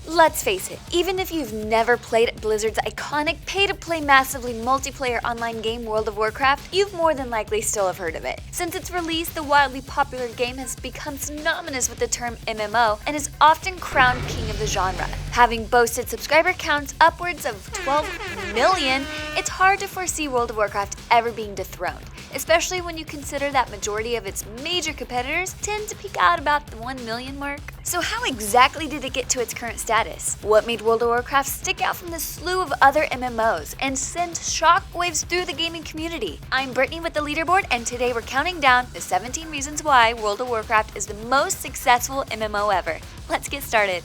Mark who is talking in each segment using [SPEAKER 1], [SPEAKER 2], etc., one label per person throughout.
[SPEAKER 1] Let's face it, even if you've never played Blizzard's iconic pay-to-play massively multiplayer online game World of Warcraft, you've more than likely still have heard of it. Since its release, the wildly popular game has become synonymous with the term MMO and is often crowned king of the genre. Having boasted subscriber counts upwards of 12 million, it's hard to foresee World of Warcraft ever being dethroned, especially when you consider that majority of its major competitors tend to peak out about the 1 million mark. So how exactly did it get to its current status? What made World of Warcraft stick out from the slew of other MMOs and send shockwaves through the gaming community? I'm Brittany with the Leaderboard, and today we're counting down the 17 reasons why World of Warcraft is the most successful MMO ever. Let's get started.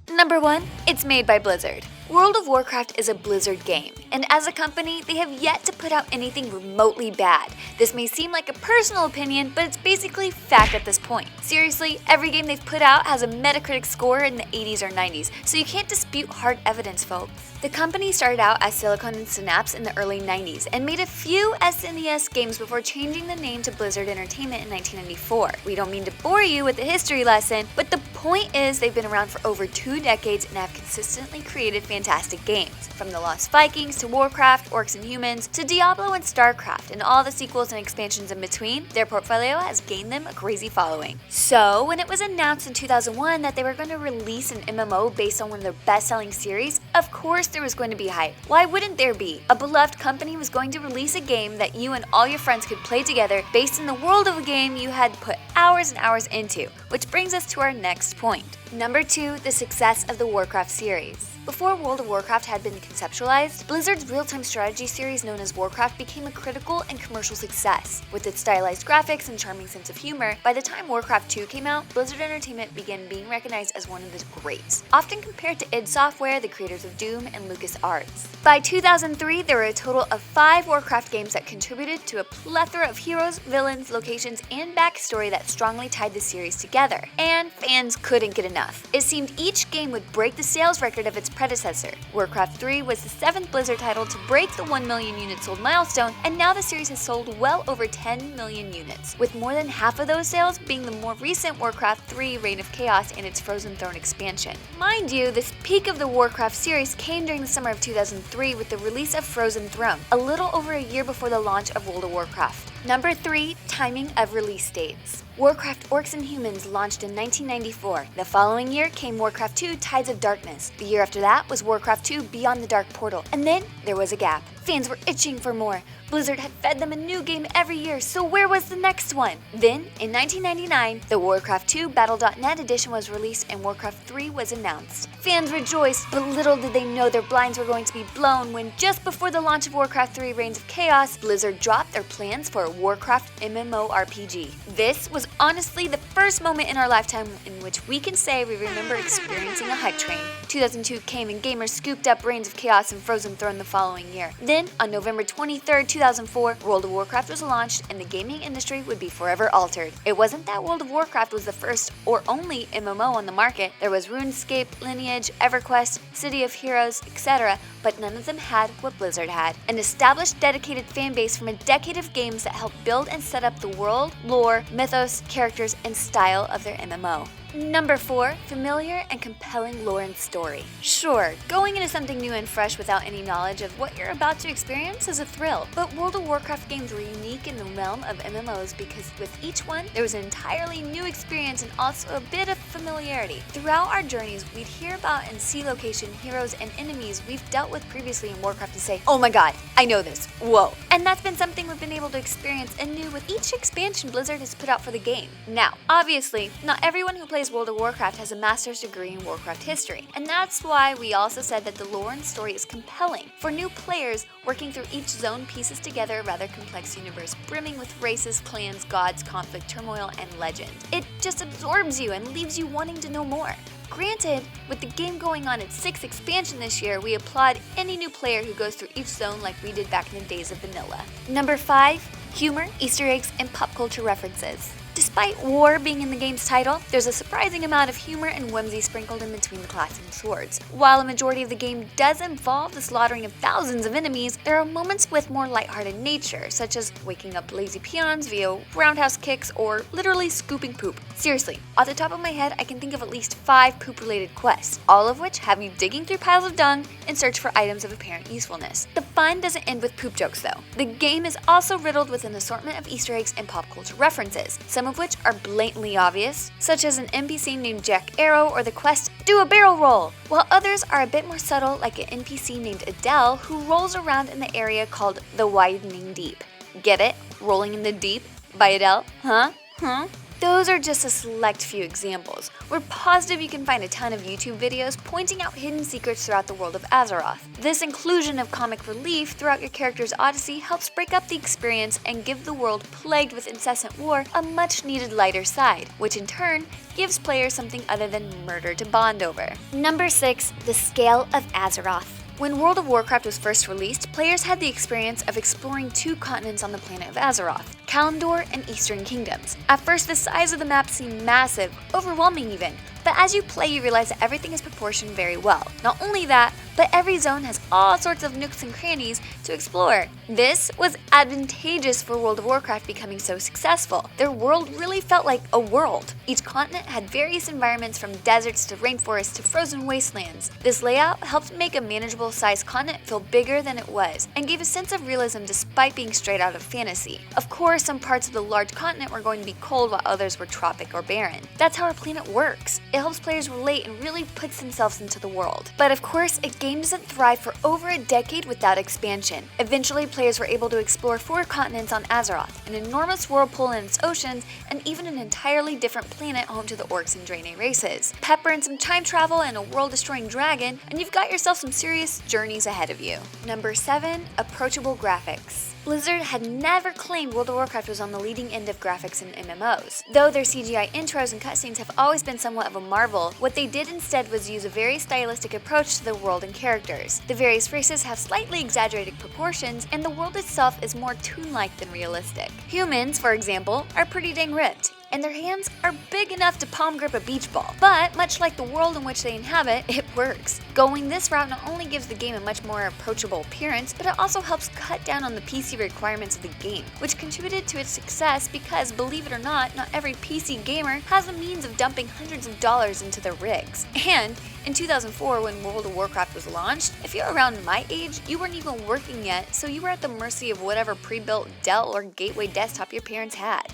[SPEAKER 1] Number 1, it's made by Blizzard. World of Warcraft is a Blizzard game, and as a company, they have yet to put out anything remotely bad. This may seem like a personal opinion, but it's basically fact at this point. Seriously, every game they've put out has a Metacritic score in the 80s or 90s, so you can't dispute hard evidence, folks. The company started out as Silicon and Synapse in the early 90s and made a few SNES games before changing the name to Blizzard Entertainment in 1994. We don't mean to bore you with the history lesson, but the point is they've been around for over 2 decades and have consistently created fantastic games. From The Lost Vikings to Warcraft, Orcs and Humans, to Diablo and StarCraft, and all the sequels and expansions in between, their portfolio has gained them a crazy following. So, when it was announced in 2001 that they were going to release an MMO based on one of their best-selling series, of course there was going to be hype. Why wouldn't there be? A beloved company was going to release a game that you and all your friends could play together based in the world of a game you had put hours and hours into, which brings us to our next point. Number 2, the success of the Warcraft series. Before World of Warcraft had been conceptualized, Blizzard's real-time strategy series known as Warcraft became a critical and commercial success. With its stylized graphics and charming sense of humor, by the time Warcraft 2 came out, Blizzard Entertainment began being recognized as one of the greats, often compared to id Software, the creators of Doom, and LucasArts. By 2003, there were a total of 5 Warcraft games that contributed to a plethora of heroes, villains, locations, and backstory that strongly tied the series together. And fans couldn't get enough. It seemed each game would break the sales record of its predecessor. Warcraft 3 was the 7th Blizzard title to break the 1 million units sold milestone, and now the series has sold well over 10 million units, with more than half of those sales being the more recent Warcraft 3 Reign of Chaos and its Frozen Throne expansion. Mind you, this peak of the Warcraft series came during the summer of 2003 with the release of Frozen Throne, a little over a year before the launch of World of Warcraft. Number 3, timing of release dates. Warcraft Orcs and Humans launched in 1994. The following year came Warcraft 2 Tides of Darkness. The year after that was Warcraft 2 Beyond the Dark Portal. And then there was a gap. Fans were itching for more. Blizzard had fed them a new game every year, so where was the next one? Then, in 1999, the Warcraft 2 Battle.net edition was released and Warcraft 3 was announced. Fans rejoiced, but little did they know their blinds were going to be blown when, just before the launch of Warcraft 3 Reigns of Chaos, Blizzard dropped their plans for a Warcraft MMORPG. This was honestly the first moment in our lifetime in which we can say we remember experiencing a hype train. 2002 came and gamers scooped up Reigns of Chaos and Frozen Throne the following year. Then, on November 23, 2004, World of Warcraft was launched and the gaming industry would be forever altered. It wasn't that World of Warcraft was the first or only MMO on the market. There was RuneScape, Lineage, EverQuest, City of Heroes, etc., but none of them had what Blizzard had. An established, dedicated fanbase from a decade of games that helped build and set up the world, lore, mythos, characters, and style of their MMO. Number 4, familiar and compelling lore and story. Sure, going into something new and fresh without any knowledge of what you're about to experience is a thrill, but World of Warcraft games were unique in the realm of MMOs because with each one, there was an entirely new experience and also a bit of familiarity. Throughout our journeys, we'd hear about and see location, heroes, and enemies we've dealt with previously in Warcraft and say, oh my god, I know this, whoa. And that's been something we've been able to experience anew with each expansion Blizzard has put out for the game. Now, obviously, not everyone who plays World of Warcraft has a master's degree in Warcraft history, and that's why we also said that the lore and story is compelling. For new players, working through each zone pieces together a rather complex universe brimming with races, clans, gods, conflict, turmoil, and legend. It just absorbs you and leaves you wanting to know more. Granted, with the game going on its 6th expansion this year, we applaud any new player who goes through each zone like we did back in the days of vanilla. Number 5, humor, Easter eggs, and pop culture references. Despite war being in the game's title, there's a surprising amount of humor and whimsy sprinkled in between the clashing swords. While a majority of the game does involve the slaughtering of thousands of enemies, there are moments with more lighthearted nature, such as waking up lazy peons via roundhouse kicks or literally scooping poop. Seriously, off the top of my head, I can think of at least 5 poop-related quests, all of which have you digging through piles of dung in search for items of apparent usefulness. The fun doesn't end with poop jokes though. The game is also riddled with an assortment of Easter eggs and pop culture references, some of which are blatantly obvious, such as an NPC named Jack Arrow or the quest, "Do a barrel roll," while others are a bit more subtle, like an NPC named Adele who rolls around in the area called the Widening Deep. Get it? Rolling in the Deep by Adele? Huh? Those are just a select few examples. We're positive you can find a ton of YouTube videos pointing out hidden secrets throughout the world of Azeroth. This inclusion of comic relief throughout your character's odyssey helps break up the experience and give the world plagued with incessant war a much needed lighter side, which in turn gives players something other than murder to bond over. Number 6. The Scale of Azeroth. When World of Warcraft was first released, players had the experience of exploring 2 continents on the planet of Azeroth, Kalimdor and Eastern Kingdoms. At first, the size of the map seemed massive, overwhelming even, but as you play you realize that everything is proportioned very well. Not only that, but every zone has all sorts of nooks and crannies to explore. This was advantageous for World of Warcraft becoming so successful. Their world really felt like a world. Each continent had various environments from deserts to rainforests to frozen wastelands. This layout helped make a manageable sized continent feel bigger than it was, and gave a sense of realism despite being straight out of fantasy. Of course, some parts of the large continent were going to be cold while others were tropic or barren. That's how our planet works. It helps players relate and really puts themselves into the world. But of course, a game doesn't thrive for over a decade without expansion. Eventually, players were able to explore 4 continents on Azeroth, an enormous whirlpool in its oceans, and even an entirely different planet home to the Orcs and Draenei races. Pepper in some time travel and a world-destroying dragon, and you've got yourself some serious journeys ahead of you. Number 7. Approachable graphics. Blizzard had never claimed World of Warcraft was on the leading end of graphics in MMOs. Though their CGI intros and cutscenes have always been somewhat of a marvel, what they did instead was use a very stylistic approach to the world and characters. The various races have slightly exaggerated proportions, and the world itself is more toon-like than realistic. Humans, for example, are pretty dang ripped, and their hands are big enough to palm grip a beach ball. But much like the world in which they inhabit, it works. Going this route not only gives the game a much more approachable appearance, but it also helps cut down on the PC requirements of the game, which contributed to its success because, believe it or not every PC gamer has the means of dumping hundreds of dollars into their rigs. And in 2004, when World of Warcraft was launched, if you're around my age, you weren't even working yet, so you were at the mercy of whatever pre-built Dell or Gateway desktop your parents had.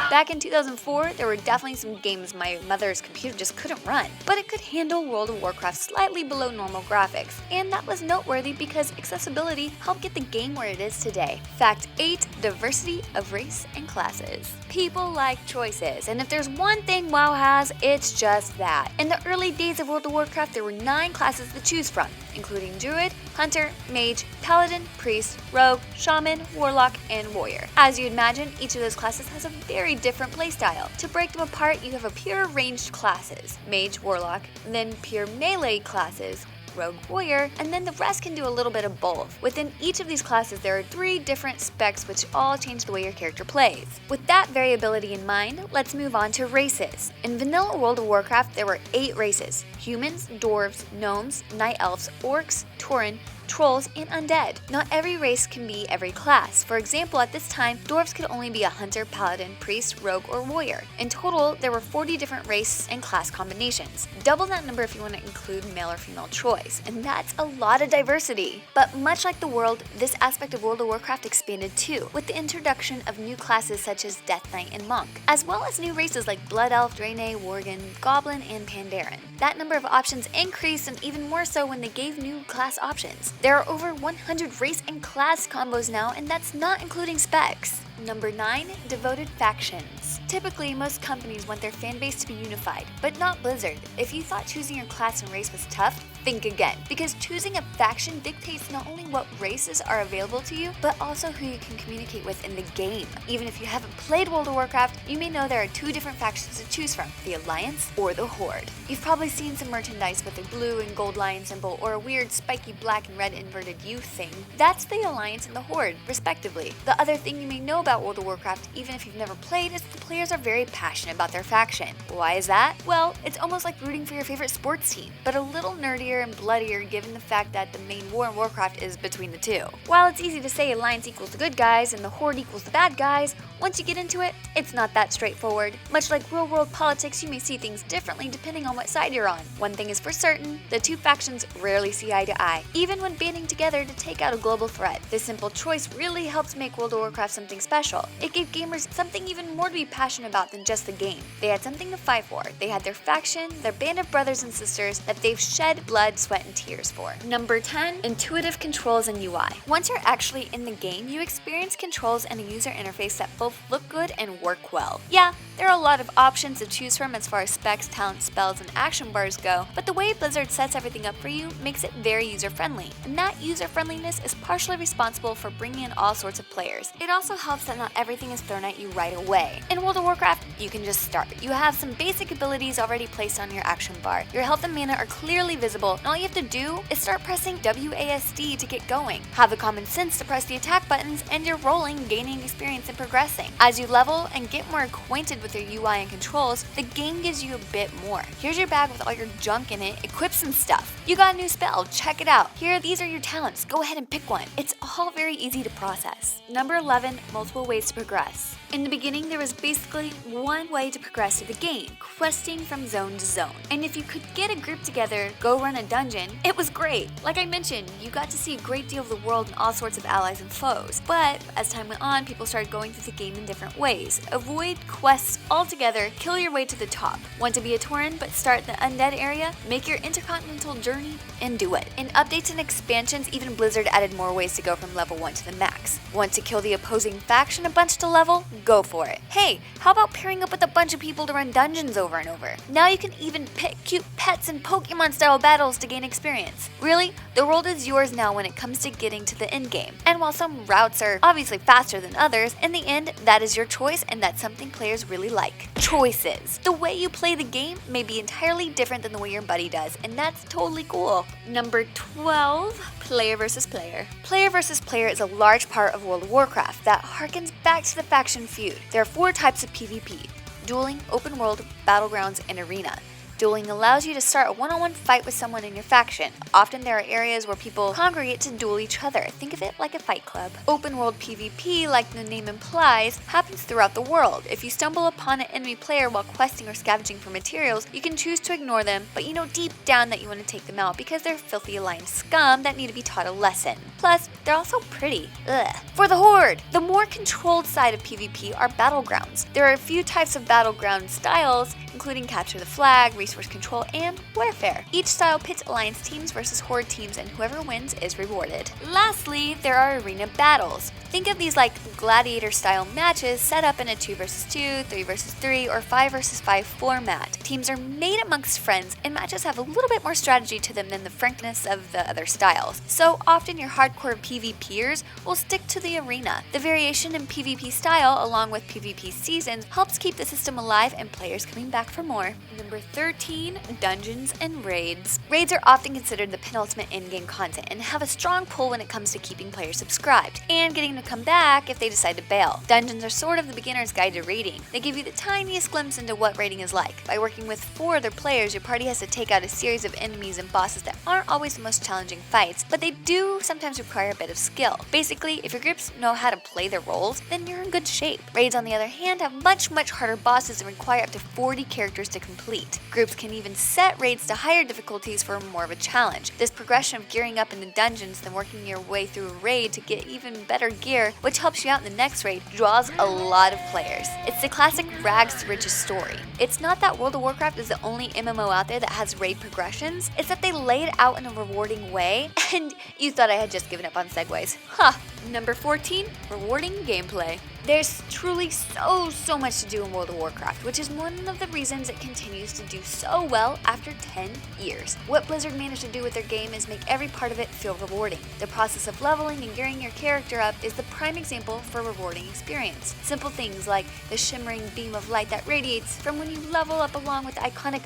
[SPEAKER 1] Back in 2004, there were definitely some games my mother's computer just couldn't run, but it could handle World of Warcraft slightly below normal graphics, and that was noteworthy because accessibility helped get the game where it is today. Fact 8. Diversity of race and classes. People like choices, and if there's one thing WoW has, it's just that. In the early days of World of Warcraft, there were 9 classes to choose from, including Druid, Hunter, Mage, Paladin, Priest, Rogue, Shaman, Warlock, and Warrior. As you'd imagine, each of those classes has a very different playstyle. To break them apart, you have a pure ranged classes, Mage, Warlock, then pure melee classes, Rogue, Warrior, and then the rest can do a little bit of both. Within each of these classes, there are 3 different specs which all change the way your character plays. With that variability in mind, let's move on to races. In vanilla World of Warcraft, there were 8 races: humans, dwarves, gnomes, night elves, orcs, tauren, trolls, and undead. Not every race can be every class. For example, at this time, dwarves could only be a hunter, paladin, priest, rogue, or warrior. In total, there were 40 different race and class combinations. Double that number if you want to include male or female choice, and that's a lot of diversity. But much like the world, this aspect of World of Warcraft expanded too, with the introduction of new classes such as Death Knight and Monk, as well as new races like Blood Elf, Draenei, Worgen, Goblin, and Pandaren. That number of options increased, and even more so when they gave new class options. There are over 100 race and class combos now, and that's not including specs. Number 9. Devoted Factions. Typically, most companies want their fanbase to be unified, but not Blizzard. If you thought choosing your class and race was tough, think again, because choosing a faction dictates not only what races are available to you, but also who you can communicate with in the game. Even if you haven't played World of Warcraft, you may know there are two different factions to choose from, the Alliance or the Horde. You've probably seen some merchandise with a blue and gold lion symbol or a weird spiky black and red inverted U thing. That's the Alliance and the Horde, respectively. The other thing you may know about World of Warcraft, even if you've never played, is the players are very passionate about their faction. Why is that? Well, it's almost like rooting for your favorite sports team, but a little nerdier and bloodier given the fact that the main war in Warcraft is between the two. While it's easy to say Alliance equals the good guys and the Horde equals the bad guys, once you get into it, it's not that straightforward. Much like real-world politics, you may see things differently depending on what side you're on. One thing is for certain, the two factions rarely see eye to eye, even when banding together to take out a global threat. This simple choice really helps make World of Warcraft something special. It gave gamers something even more to be passionate about than just the game. They had something to fight for. They had their faction, their band of brothers and sisters that they've shed blood, sweat, and tears for. Number 10, intuitive controls and UI. Once you're actually in the game, you experience controls and a user interface that both look good and work well. Yeah, there are a lot of options to choose from as far as specs, talent, spells, and action bars go, but the way Blizzard sets everything up for you makes it very user-friendly. And that user-friendliness is partially responsible for bringing in all sorts of players. It also helps that not everything is thrown at you right away. In World of Warcraft, you can just start. You have some basic abilities already placed on your action bar. Your health and mana are clearly visible, and all you have to do is start pressing WASD to get going. Have the common sense to press the attack buttons, and you're rolling, gaining experience, and progressing. As you level and get more acquainted with your UI and controls, the game gives you a bit more. Here's your bag with all your junk in it, equip some stuff. You got a new spell, check it out. Here, these are your talents, go ahead and pick one. It's all very easy to process. Number 11, multiple ways to progress. In the beginning, there was basically one way to progress through the game, questing from zone to zone. And if you could get a group together, go run a dungeon, it was great. Like I mentioned, you got to see a great deal of the world and all sorts of allies and foes. But as time went on, people started going through the game in different ways. Avoid quests altogether, kill your way to the top. Want to be a Tauren but start in the undead area? Make your intercontinental journey and do it. In updates and expansions, even Blizzard added more ways to go from level 1 to the max. Want to kill the opposing faction a bunch to level? Go for it. Hey, how about pairing up with a bunch of people to run dungeons over and over? Now you can even pick cute pets and Pokemon style battles to gain experience. Really, the world is yours now when it comes to getting to the end game. And while some routes are obviously faster than others, in the end, that is your choice and that's something players really like. Choices. The way you play the game may be entirely different than the way your buddy does, and that's totally cool. Number 12, player versus player. Player versus player is a large part of World of Warcraft that harkens back to the faction feud. There are 4 types of PvP: dueling, open world, battlegrounds, and arena. Dueling allows you to start a one-on-one fight with someone in your faction. Often there are areas where people congregate to duel each other. Think of it like a fight club. Open world PvP, like the name implies, happens throughout the world. If you stumble upon an enemy player while questing or scavenging for materials, you can choose to ignore them, but you know deep down that you want to take them out because they're filthy Alliance scum that need to be taught a lesson. Plus, they're also pretty. Ugh. For the Horde, the more controlled side of PvP are battlegrounds. There are a few types of battleground styles, including capture the flag, resource control, and warfare. Each style pits Alliance teams versus Horde teams, and whoever wins is rewarded. Lastly, there are arena battles. Think of these like gladiator-style matches set up in a 2 vs 2, 3 vs 3, or 5 vs 5 format. Teams are made amongst friends, and matches have a little bit more strategy to them than the frankness of the other styles. So often your hardcore PvPers will stick to the arena. The variation in PvP style, along with PvP seasons, helps keep the system alive and players coming back for more. Number 13, dungeons and raids. Raids are often considered the penultimate in-game content and have a strong pull when it comes to keeping players subscribed and getting to come back if they decide to bail. Dungeons are sort of the beginner's guide to raiding. They give you the tiniest glimpse into what raiding is like. By working with 4 other players, your party has to take out a series of enemies and bosses that aren't always the most challenging fights, but they do sometimes require a bit of skill. Basically, if your groups know how to play their roles, then you're in good shape. Raids, on the other hand, have much harder bosses and require up to 40 characters to complete. Groups can even set raids to higher difficulties for more of a challenge. This progression of gearing up in the dungeons, then working your way through a raid to get even better gear, which helps you out in the next raid, draws a lot of players. It's the classic rags to riches story. It's not that World of Warcraft is the only MMO out there that has raid progressions, it's that they lay it out in a rewarding way, and you thought I had just given up on segues. Huh, Number 14, rewarding gameplay. There's truly so much to do in World of Warcraft, which is one of the reasons it continues to do so well after 10 years. What Blizzard managed to do with their game is make every part of it feel rewarding. The process of leveling and gearing your character up is the prime example for a rewarding experience. Simple things like the shimmering beam of light that radiates from when you level up along with the iconic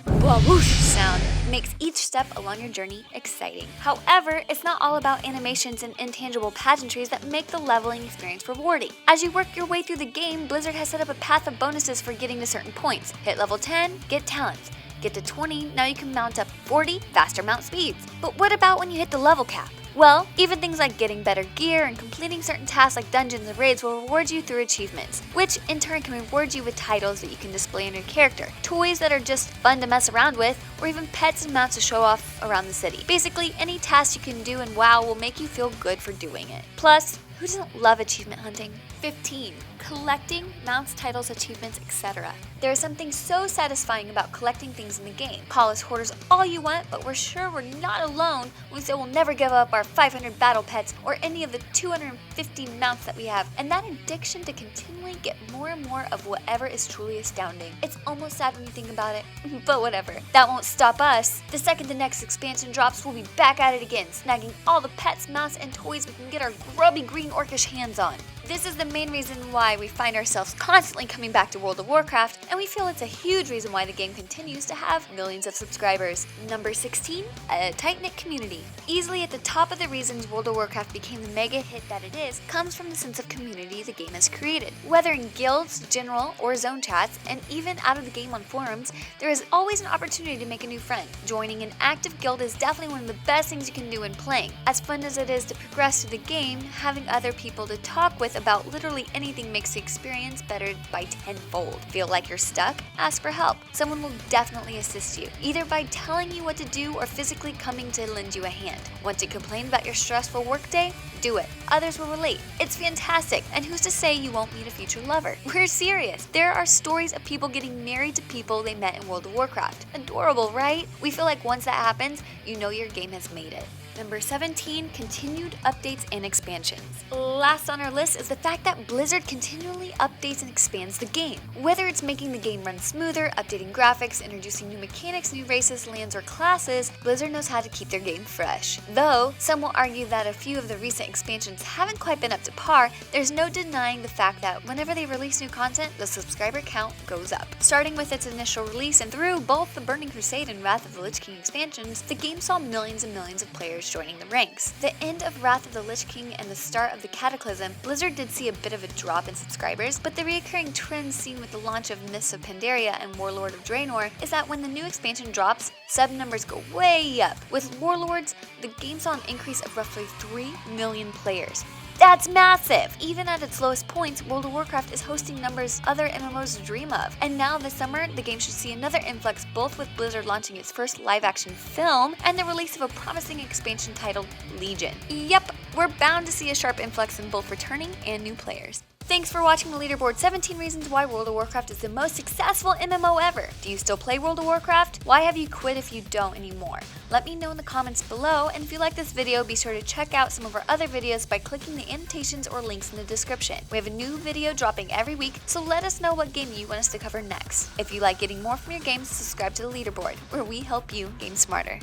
[SPEAKER 1] whoosh sound makes each step along your journey exciting. However, it's not all about animations and intangible pageantries that make the leveling experience rewarding. As you work your way through the game, Blizzard has set up a path of bonuses for getting to certain points. Hit level 10, get talents. Get to 20, now you can mount up 40 faster mount speeds. But what about when you hit the level cap? Well, even things like getting better gear and completing certain tasks like dungeons and raids will reward you through achievements, which in turn can reward you with titles that you can display on your character, toys that are just fun to mess around with, or even pets and mounts to show off around the city. Basically, any task you can do in WoW will make you feel good for doing it. Plus, who doesn't love achievement hunting? 15. Collecting mounts, titles, achievements, etc. There is something so satisfying about collecting things in the game. Call us hoarders all you want, but we're sure we're not alone when we say we'll never give up our 500 battle pets or any of the 250 mounts that we have. And that addiction to continually get more and more of whatever is truly astounding. It's almost sad when you think about it, but whatever. That won't stop us. The second the next expansion drops, we'll be back at it again, snagging all the pets, mounts, and toys we can get our grubby green orcish hands on. This is the main reason why we find ourselves constantly coming back to World of Warcraft, and we feel it's a huge reason why the game continues to have millions of subscribers. Number 16, a tight-knit community. Easily at the top of the reasons World of Warcraft became the mega hit that it is, comes from the sense of community the game has created. Whether in guilds, general, or zone chats, and even out of the game on forums, there is always an opportunity to make a new friend. Joining an active guild is definitely one of the best things you can do when playing. As fun as it is to progress through the game, having other people to talk with about literally anything makes the experience better by tenfold. Feel like you're stuck? Ask for help. Someone will definitely assist you, either by telling you what to do or physically coming to lend you a hand. Want to complain about your stressful workday? Do it. Others will relate. It's fantastic, and who's to say you won't meet a future lover? We're serious. There are stories of people getting married to people they met in World of Warcraft. Adorable, right? We feel like once that happens, you know your game has made it. Number 17, continued updates and expansions. Last on our list is the fact that Blizzard continually updates and expands the game. Whether it's making the game run smoother, updating graphics, introducing new mechanics, new races, lands, or classes, Blizzard knows how to keep their game fresh. Though, some will argue that a few of the recent expansions haven't quite been up to par, there's no denying the fact that whenever they release new content, the subscriber count goes up. Starting with its initial release and through both the Burning Crusade and Wrath of the Lich King expansions, the game saw millions and millions of players joining the ranks. The end of Wrath of the Lich King and the start of the Cataclysm, Blizzard did see a bit of a drop in subscribers, but the reoccurring trend seen with the launch of Mists of Pandaria and Warlord of Draenor is that when the new expansion drops, sub numbers go way up. With Warlords, the game saw an increase of roughly 3 million players. That's massive! Even at its lowest points, World of Warcraft is hosting numbers other MMOs dream of. And now this summer, the game should see another influx, both with Blizzard launching its first live-action film and the release of a promising expansion titled Legion. Yep, we're bound to see a sharp influx in both returning and new players. Thanks for watching the Leaderboard 17 Reasons Why World of Warcraft is the most successful MMO ever. Do you still play World of Warcraft? Why have you quit if you don't anymore? Let me know in the comments below, and if you like this video, be sure to check out some of our other videos by clicking the annotations or links in the description. We have a new video dropping every week, so let us know what game you want us to cover next. If you like getting more from your games, subscribe to the Leaderboard, where we help you game smarter.